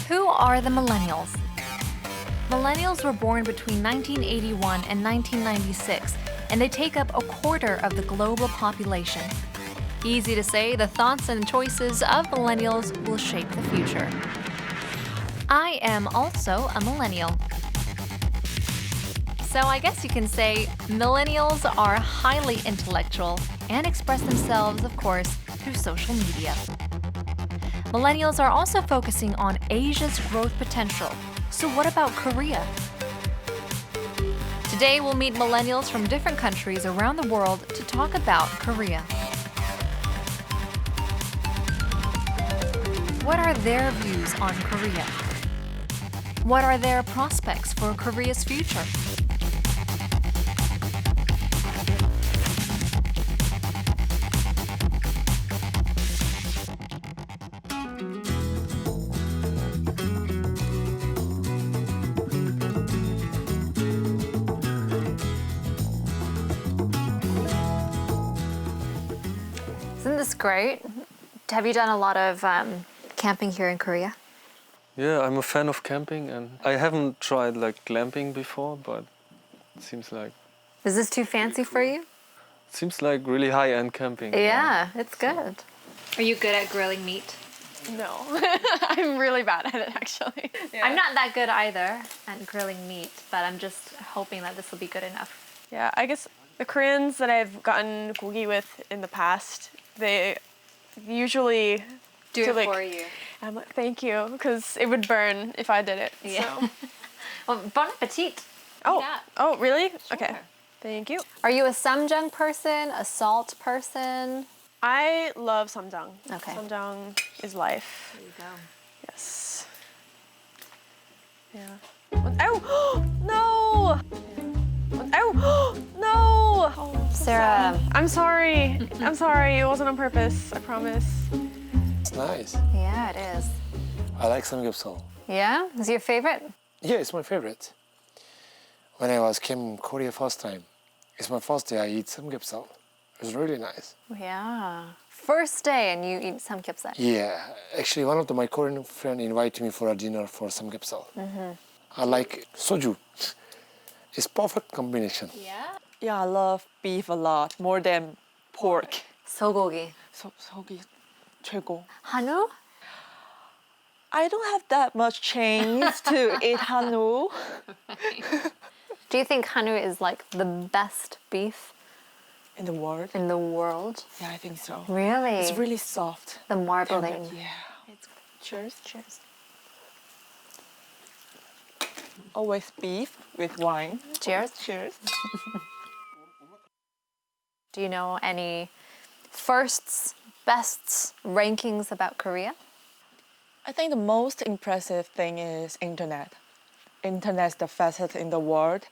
Who are the millennials? Millennials were born between 1981 and 1996, and they take up a quarter of the global population. Easy to say, the thoughts and choices of millennials will shape the future. I am also a millennial. So I guess you can say millennials are highly intellectual and express themselves, of course, through social media. Millennials are also focusing on Asia's growth potential. So what about Korea? Today we'll meet millennials from different countries around the world to talk about Korea. What are their views on Korea? What are their prospects for Korea's future? Isn't this great? Have you done a lot of camping here in Korea? Yeah, I'm a fan of camping, and I haven't tried like glamping before, but it seems like Is this too fancy for you? really high-end camping. Yeah, it's good. Are you good at grilling meat? No, I'm really bad at it actually. Yeah. I'm not that good either at grilling meat, but I'm just hoping that this will be good enough. Yeah, I guess the Koreans that I've gotten gogi with in the past, they usually Do it for you. I'm like, thank you, because it would burn if I did it. Yeah. So. Well, bon appetit. Oh, Yeah. oh, really? Sure. Okay, thank you. Are you a samjang person, a salt person? I love samjang. Okay. Samjang is life. There you go. Yes. Yeah. Oh, no! Oh, no! Oh, so Sarah. sad. I'm sorry. I'm sorry. It wasn't on purpose. I promise. It's nice. Yeah, it is. I like samgyeopsal. Yeah? Is it your favorite? Yeah, it's my favorite. When I came Korea first time, it's my first day I eat samgyeopsal. It was really nice. Yeah. First day and you eat samgyeopsal. Yeah, actually one of my Korean friend invited me for a dinner for samgyeopsal. I like soju. It's perfect combination. Yeah? Yeah, I love beef a lot, more than pork. 소고기. 소고기 최고. 한우? I don't have that much chance to eat 한우. Do you think hanwoo is like the best beef In the world? in the world? Yeah, I think so. Really? It's really soft. The marbling. Yeah. Cheers. Cheers. Always beef with wine. Cheers. Cheers. Do you know any firsts, bests, rankings about Korea? I think the most impressive thing is internet. Internet's the fastest in the world.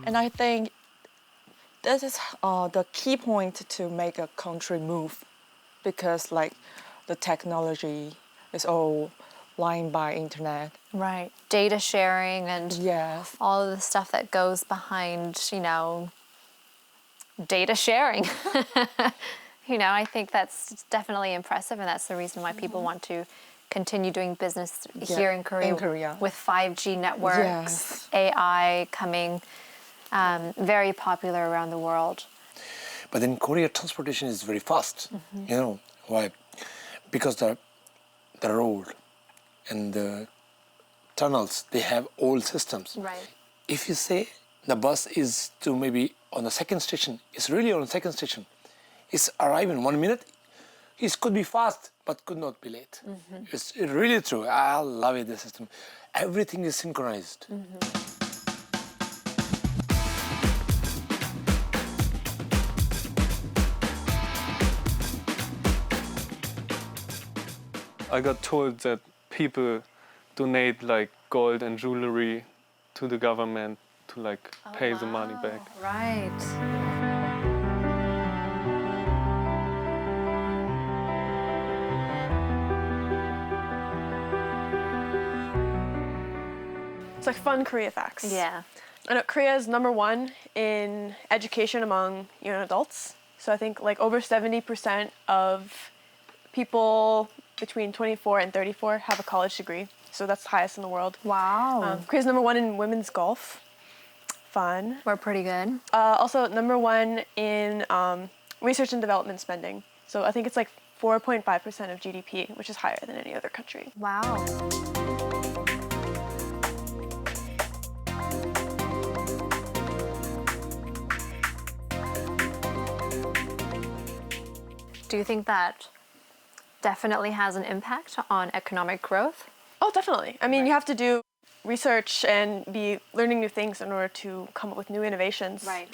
And I think this is the key point to make a country move, because like the technology is all lined by internet. Right. Data sharing and Yes. all of the stuff that goes behind, data sharing. I think that's definitely impressive, and that's the reason why people want to continue doing business here in Korea. With 5G networks, Yes. AI coming very popular around the world. But in Korea, transportation is very fast. You know why? Because the road and the tunnels, they have old systems. Right. If you say the bus is to maybe on the second station, it's really on the second station. It's arrive in 1 minute. It could be fast, but could not be late. It's really true. I love it, the system. Everything is synchronized. I got told that people donate like gold and jewelry to the government to like pay the money back. Right. It's like fun Korea facts. Yeah. I know Korea is #1 in education among young adults. So I think like over 70% of people between 24 and 34 have a college degree. So that's the highest in the world. Wow. Korea's #1 in women's golf. Fun. We're pretty good. Also #1 in research and development spending. So I think it's like 4.5% of GDP, which is higher than any other country. Wow. Do you think that definitely has an impact on economic growth? Oh, definitely. I mean, you have to do research and be learning new things in order to come up with new innovations. Right.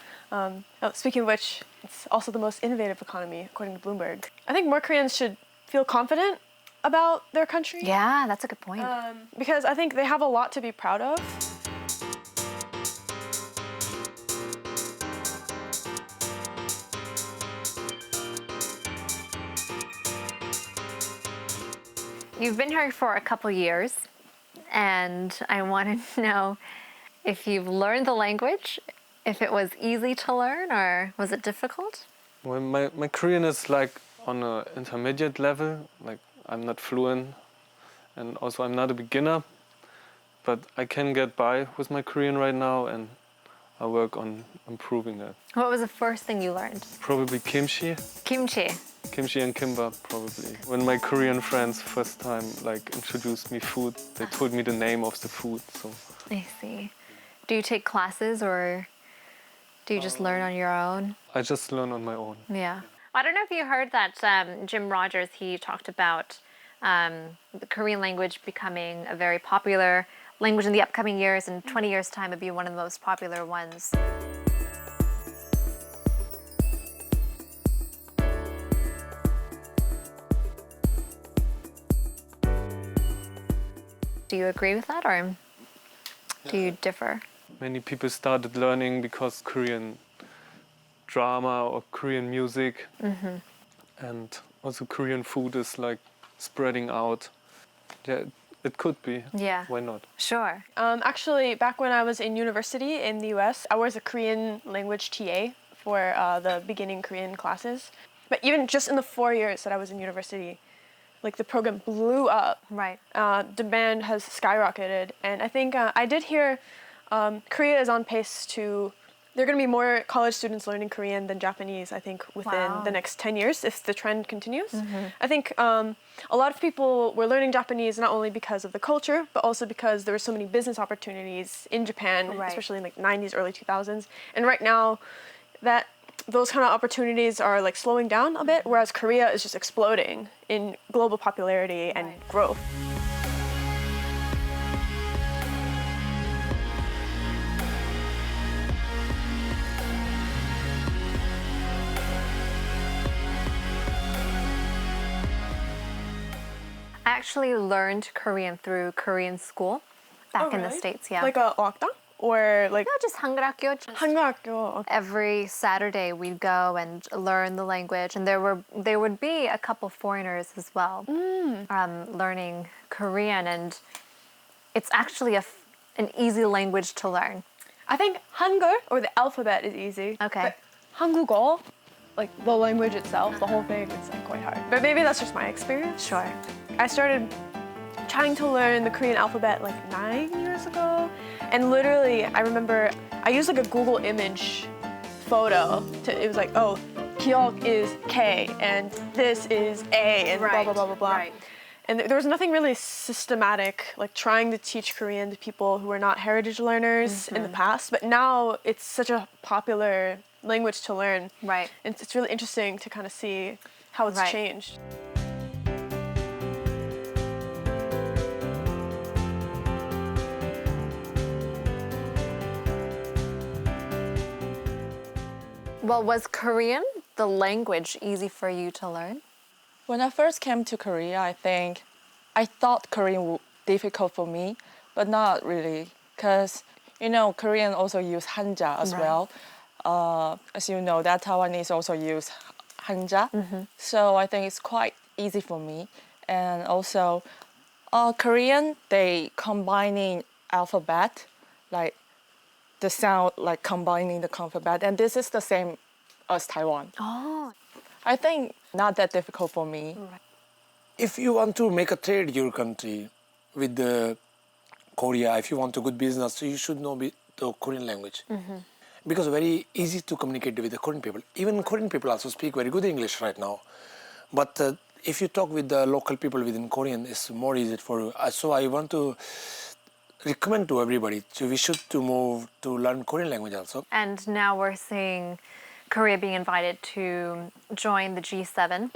Speaking of which, it's also the most innovative economy, according to Bloomberg. I think more Koreans should feel confident about their country. Yeah, that's a good point. Because I think they have a lot to be proud of. You've been here for a couple years, and I want to know if you've learned the language, if it was easy to learn, or was it difficult? Well, my Korean is like on an intermediate level. Like I'm not fluent, and also I'm not a beginner, but I can get by with my Korean right now, and I work on improving that. What was the first thing you learned? Probably kimchi. Kimchi. Kimchi and kimbap, probably. When my Korean friends first time like introduced me food, they told me the name of the food. So I see. Do you take classes or do you just learn on your own? I just learn on my own. Yeah. I don't know if you heard that Jim Rogers, he talked about the Korean language becoming a very popular language in the upcoming years. In 20 years' time, it'd be one of the most popular ones. Do you agree with that, or do you differ? Many people started learning because Korean drama or Korean music, and also Korean food is like spreading out. Yeah, it could be. Yeah. Why not? Sure. Actually, back when I was in university in the US, I was a Korean language TA for the beginning Korean classes. But even just in the 4 years that I was in university, like the program blew up. Right. Demand has skyrocketed. And I think I did hear Korea is on pace to, there are going to be more college students learning Korean than Japanese, I think, within Wow. the next 10 years if the trend continues. I think a lot of people were learning Japanese not only because of the culture, but also because there were so many business opportunities in Japan, Right. especially in like 90s, early 2000s. And right now, that those kind of opportunities are like slowing down a bit, whereas Korea is just exploding in global popularity and Right. growth. I actually learned Korean through Korean school back in the really? States, yeah. Like a 어학당? Or like no, just 한글학교. 한국학교. Every Saturday we'd go and learn the language, and there would be a couple foreigners as well learning Korean, and it's actually an easy language to learn. I think Hangul or the alphabet is easy. Okay. But 한국어, like the language itself, the whole thing, it's like quite hard. But maybe that's just my experience. Sure. I started trying to learn the Korean alphabet like 9 years ago. And literally, I remember I used like a Google image photo. It was like, oh, 기억 is K, and this is A, and blah, blah, blah, blah, blah. Right. And there was nothing really systematic, like trying to teach Korean to people who were not heritage learners in the past. But now it's such a popular language to learn. Right. And it's really interesting to kind of see how it's Right. changed. Well, was Korean, the language, easy for you to learn? When I first came to Korea, I think I thought Korean would difficult for me, but not really, because Korean also use Hanja as Right. well. As you know, that Taiwanese also use Hanja, so I think it's quite easy for me. And also, Korean they combining alphabet, like the sound like combining the alphabet, and this is the same as Taiwan. Oh. I think not that difficult for me. If you want to make a trade your country with the Korea, if you want to good business, so you should know the Korean language. Because very easy to communicate with the Korean people. Even Korean people also speak very good English right now. But if you talk with the local people within Korean, it's more easy for you. So I want to recommend to everybody, so we should to move to learn Korean language also. And now we're seeing Korea being invited to join the G7.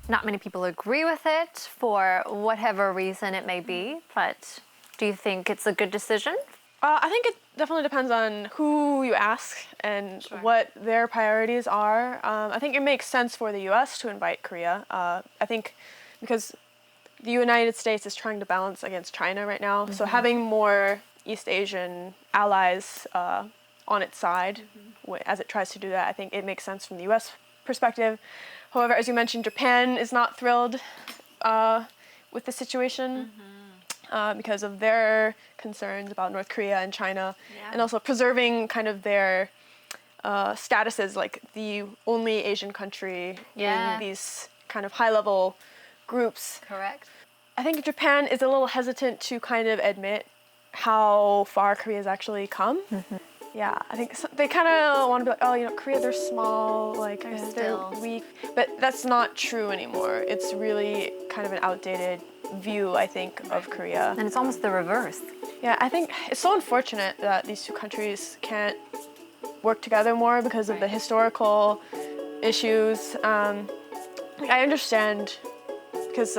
Not many people agree with it for whatever reason it may be, but do you think it's a good decision? I think it definitely depends on who you ask and what their priorities are. I think it makes sense for the U.S. to invite Korea. I think because the United States is trying to balance against China right now, so having more East Asian allies on its side as it tries to do that, I think it makes sense from the U.S. perspective. However, as you mentioned, Japan is not thrilled with the situation because of their concerns about North Korea and China, and also preserving kind of their status as like the only Asian country in these kind of high-level groups. Correct. I think Japan is a little hesitant to kind of admit how far Korea has actually come. Yeah, I think they kind of want to be like, oh, you know, Korea, they're small, like they're Still. weak. But that's not true anymore. It's really kind of an outdated view, I think, of Korea. And it's almost the reverse. Yeah, I think it's so unfortunate that these two countries can't work together more because of the historical issues. I understand because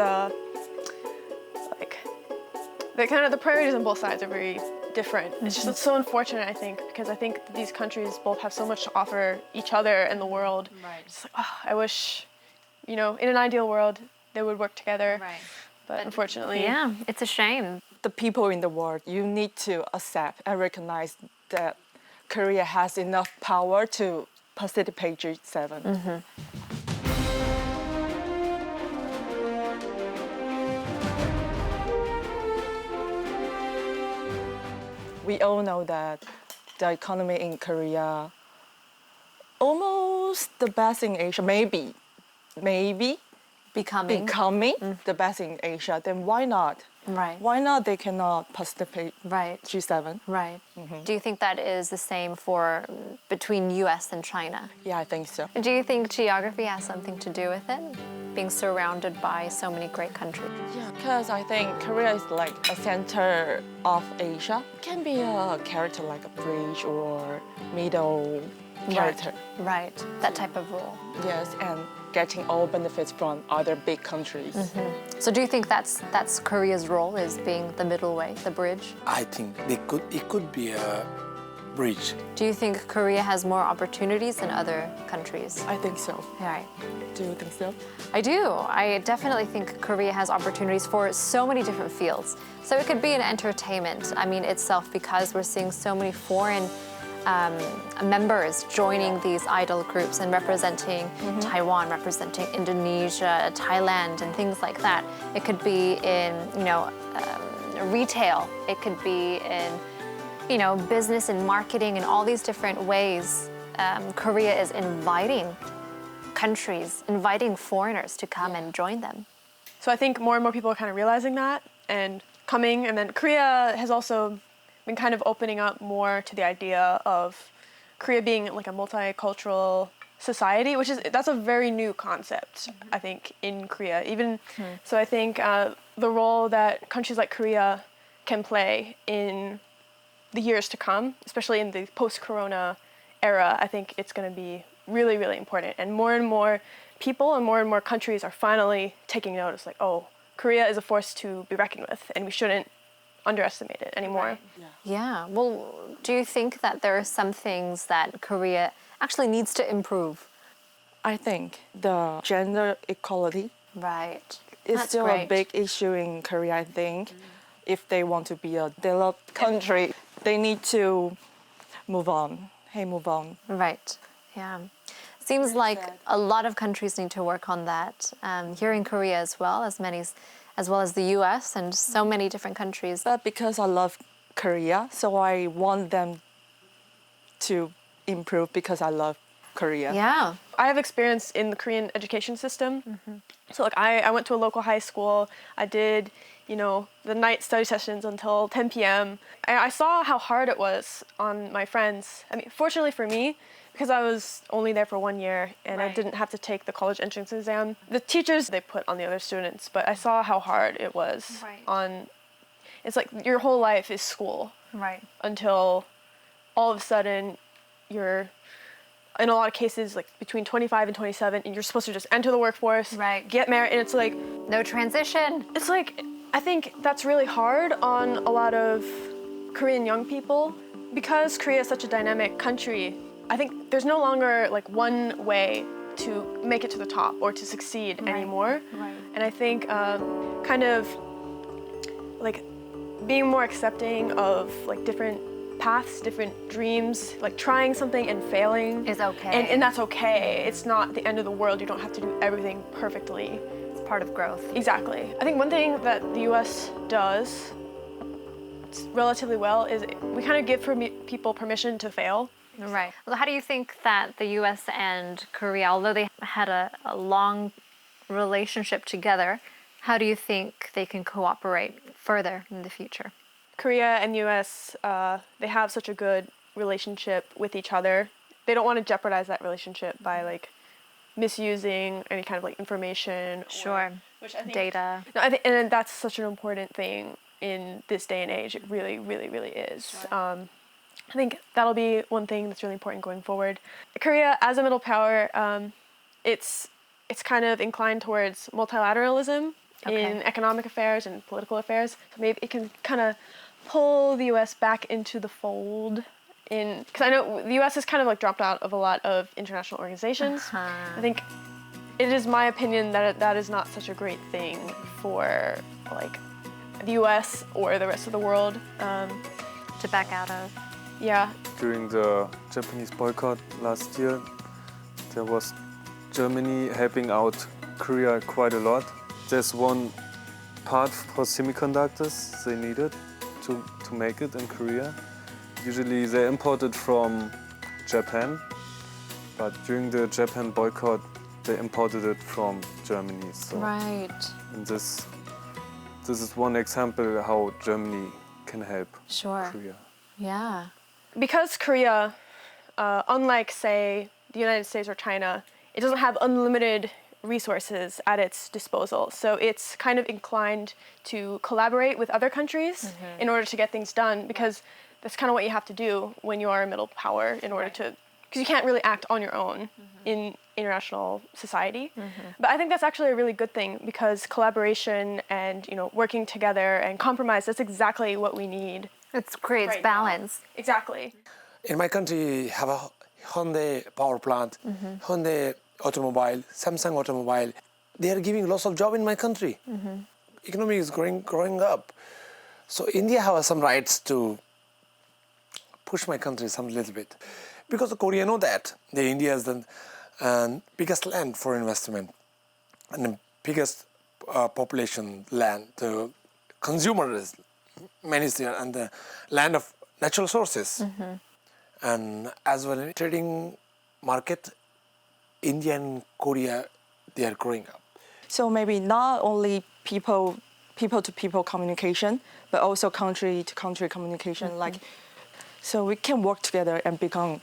like the priorities on both sides are very different. It's just it's so unfortunate, I think, because I think these countries both have so much to offer each other and the world. Right. Just like, oh, I wish, you know, in an ideal world, they would work together. Right. But unfortunately, Yeah, it's a shame. The people in the world, you need to accept and recognize that Korea has enough power to participate G7. We all know that the economy in Korea almost the best in Asia, maybe Becoming. the best in Asia. Then why not? Right. Why not they cannot participate Right. G7? Right. Do you think that is the same for between U.S. and China? Yeah, I think so. Do you think geography has something to do with it? Being surrounded by so many great countries. Yeah, because I think Korea is like a center of Asia. It can be a character like a bridge or middle character. Right. That type of role. Yes, and getting all benefits from other big countries. So do you think that's Korea's role, is being the middle way, the bridge? I think it could be a bridge. Do you think Korea has more opportunities than other countries? I think so. Right. Do you think so? I do. I definitely think Korea has opportunities for so many different fields. So it could be in entertainment, itself, because we're seeing so many foreign members joining these idol groups and representing Taiwan, representing Indonesia, Thailand, and things like that. It could be in, retail. It could be in, business and marketing and all these different ways. Korea is inviting countries, inviting foreigners to come and join them. So I think more and more people are kind of realizing that and coming. And then Korea has also been kind of opening up more to the idea of Korea being like a multicultural society, that's a very new concept, I think, in Korea. So I think the role that countries like Korea can play in the years to come, especially in the post-corona era, I think it's going to be really, really important. And more people and more countries are finally taking notice, like, oh, Korea is a force to be reckoned with, and we shouldn't underestimate it anymore. Yeah. Well, do you think that there are some things that Korea actually needs to improve? I think the gender equality Right. it's That's still great. a big issue in Korea, I think. If they want to be a developed country, they need to move on. Hey, move on. Right. Yeah. Seems like a lot of countries need to work on that. Here in Korea as well as the U.S. and so many different countries. But because I love Korea, so I want them to improve because I love Korea. Yeah. I have experience in the Korean education system. So like I went to a local high school. I did, the night study sessions until 10 p.m. I saw how hard it was on my friends. I mean, fortunately for me, because I was only there for 1 year and I didn't have to take the college entrance exam. The teachers, they put on the other students, but I saw how hard it was it's like your whole life is school. Right. Until all of a sudden you're, in a lot of cases, like between 25 and 27, and you're supposed to just enter the workforce, get married, and it's like... No transition. It's like, I think that's really hard on a lot of Korean young people. Because Korea is such a dynamic country, I think there's no longer like one way to make it to the top or to succeed anymore. Right. And I think kind of like being more accepting of like different paths, different dreams, like trying something and failing Is okay. and that's okay. It's not the end of the world. You don't have to do everything perfectly. It's part of growth. Exactly. I think one thing that the US does relatively well is we kind of give people permission to fail. Right. Well, how do you think that the U.S. and Korea, although they had a long relationship together, how do you think they can cooperate further in the future? Korea and US, they have such a good relationship with each other. They don't want to jeopardize that relationship by like misusing any kind of like information. Sure. Which I think, data. No, and that's such an important thing in this day and age. It really, really, really is. Sure. I think that'll be one thing that's really important going forward. Korea, as a middle power, it's kind of inclined towards multilateralism in economic affairs and political affairs. So maybe it can kind of pull the U.S. back into the fold. Because I know the U.S. has kind of like dropped out of a lot of international organizations. I think it is my opinion that that is not such a great thing for like the U.S. or the rest of the world. To back out of. Yeah. During the Japanese boycott last year, there was Germany helping out Korea quite a lot. There's one part for semiconductors they needed to make it in Korea. Usually they imported from Japan, but during the Japan boycott, they imported it from Germany. So Right. and this is one example how Germany can help Sure. Korea. Yeah. Because Korea, unlike, say, the United States or China, it doesn't have unlimited resources at its disposal. So it's kind of inclined to collaborate with other countries in order to get things done, because that's kind of what you have to do when you are a middle power in order to, because you can't really act on your own in international society. But I think that's actually a really good thing, because collaboration and working together and compromise, that's exactly what we need. It creates balance. Exactly. In my country, have a Hyundai power plant, Hyundai automobile, Samsung automobile. They are giving lots of job in my country. Economy is growing up. So India has some rights to push my country some little bit. Because the Korea know that India is the biggest land for investment and the biggest population land. The consumer is many there, and the land of natural sources. And as well in trading market, India and Korea, they are growing up. So maybe not only people to people communication, but also country to country communication. Like, so we can work together and become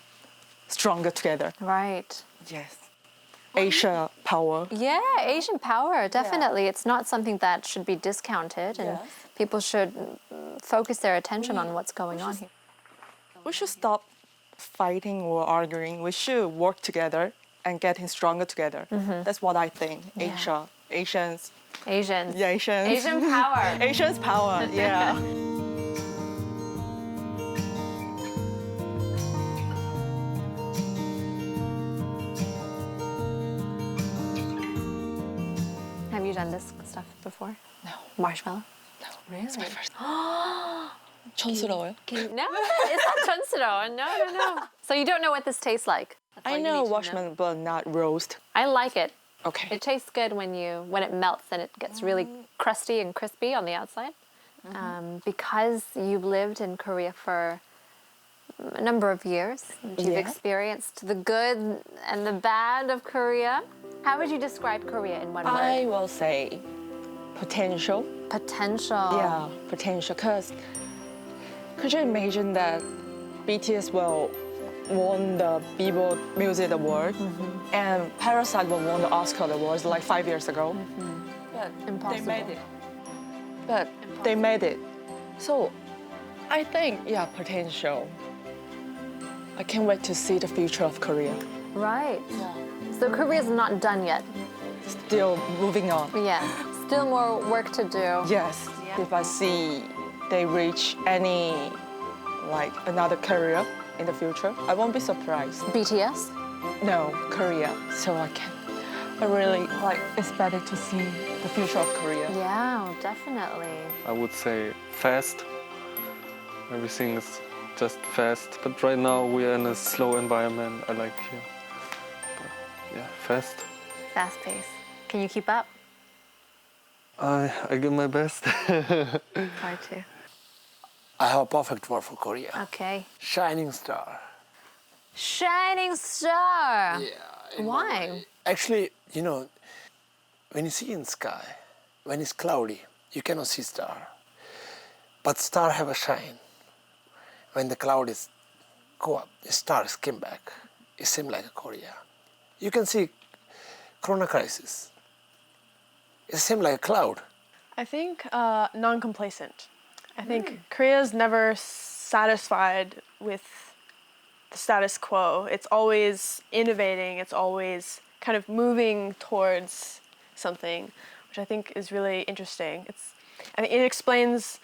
stronger together. Right. Yes. Asia power. Yeah, Asian power, definitely. It's not something that should be discounted, and people should focus their attention on what's going on here. We should stop fighting or arguing. We should work together and getting stronger together. That's what I think. Asians. Asians. Yeah, Asians. Asian power. Asians power, yeah. Have you done this stuff before? No. Marshmallow? No. Really? It's my first time. 촌스러워요? No, it's not 촌스러워. No. So you don't know what this tastes like? That's all I you know need to marshmallow, but not roast. I like it. Okay. It tastes good when it melts and it gets really crusty and crispy on the outside. Because you've lived in Korea for a number of years, you've Yeah. experienced the good and the bad of Korea. How would you describe Korea in one I word? will say potential. Potential. Yeah, potential. Because could you imagine that BTS will won the Billboard Music Award and Parasite will won the Oscar Awards like 5 years ago? But Impossible. they made it. But they made it. So I think, yeah, potential. I can't wait to see the future of Korea. Right. So Korea's not done yet. Still moving on. Yeah. Still more work to do. Yes, Yeah. if I see they reach any, like another career in the future, I won't be surprised. BTS? No, Korea. So I really like expected to see the future of Korea. Yeah, definitely. I would say fast. Everything is just fast. But right now we are in a slow environment. I like here. But yeah, fast. Fast pace. Can you keep up? I give my best. Hard to. I have a perfect word for Korea. Okay. Shining star. Shining star. Yeah. Why? Actually, you know, when you see in sky, when it's cloudy, you cannot see star. But star have a shine. When the cloud is go up, the stars came back. It seems like Korea. You can see Corona crisis. It seems like a cloud. I think non-complacent. I think Korea's never satisfied with the status quo. It's always innovating. It's always kind of moving towards something, which I think is really interesting. I think it explains,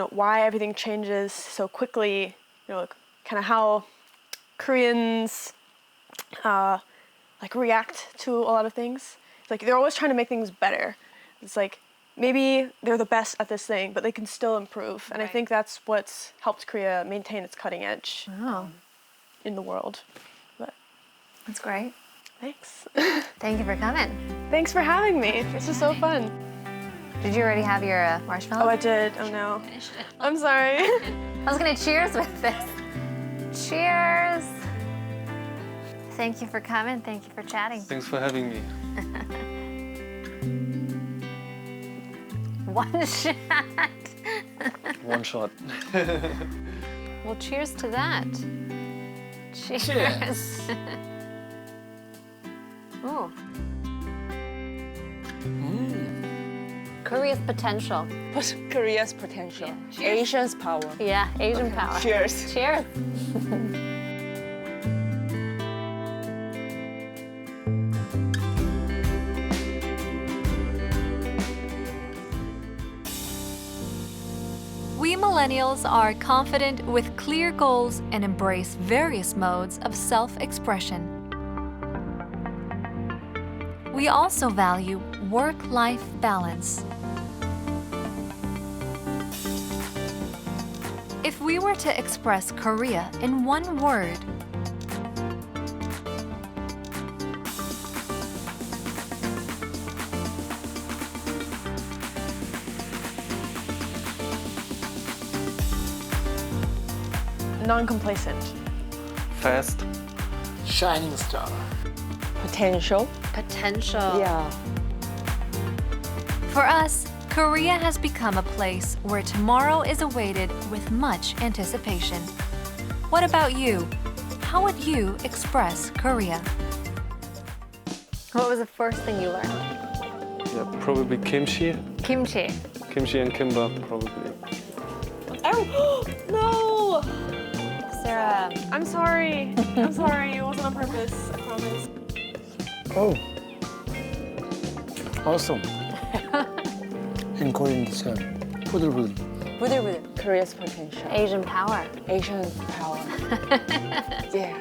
why everything changes so quickly. Kind of how Koreans react to a lot of things. It's like they're always trying to make things better. It's like maybe they're the best at this thing, but they can still improve. And I think that's what's helped Korea maintain its cutting edge Oh, in the world. But that's great. thanks. Thank you for coming. Thanks for having me. This is so fun. Did you already have your marshmallow? Oh, I did. Oh no. I'm sorry. I was gonna cheers with this. Cheers. Thank you for coming. Thank you for chatting. Thanks for having me. One shot. One shot. Well, cheers to that. Cheers. Cheers. Ooh. Korea's potential. Korea's potential. Yeah. Asians' power. Yeah, Asian power. Cheers. Cheers. We millennials are confident with clear goals and embrace various modes of self-expression. We also value work-life balance. If we were to express Korea in one word, Non-complacent. Fast. Shining star. Potential. potential. Yeah. For us, Korea has become a place where tomorrow is awaited with much anticipation. What about you? How would you express Korea? What was the first thing you learned? Yeah, probably kimchi. Kimchi. Kimchi and kimbap, probably. Oh, no! Is there a... I'm sorry. I'm sorry. It wasn't on purpose. I promise. Oh. Awesome. In Korean, it's 부들부들. 부들부들. Korea's potential. Asian power. Asian power. Yeah.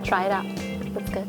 Try it out. That's good.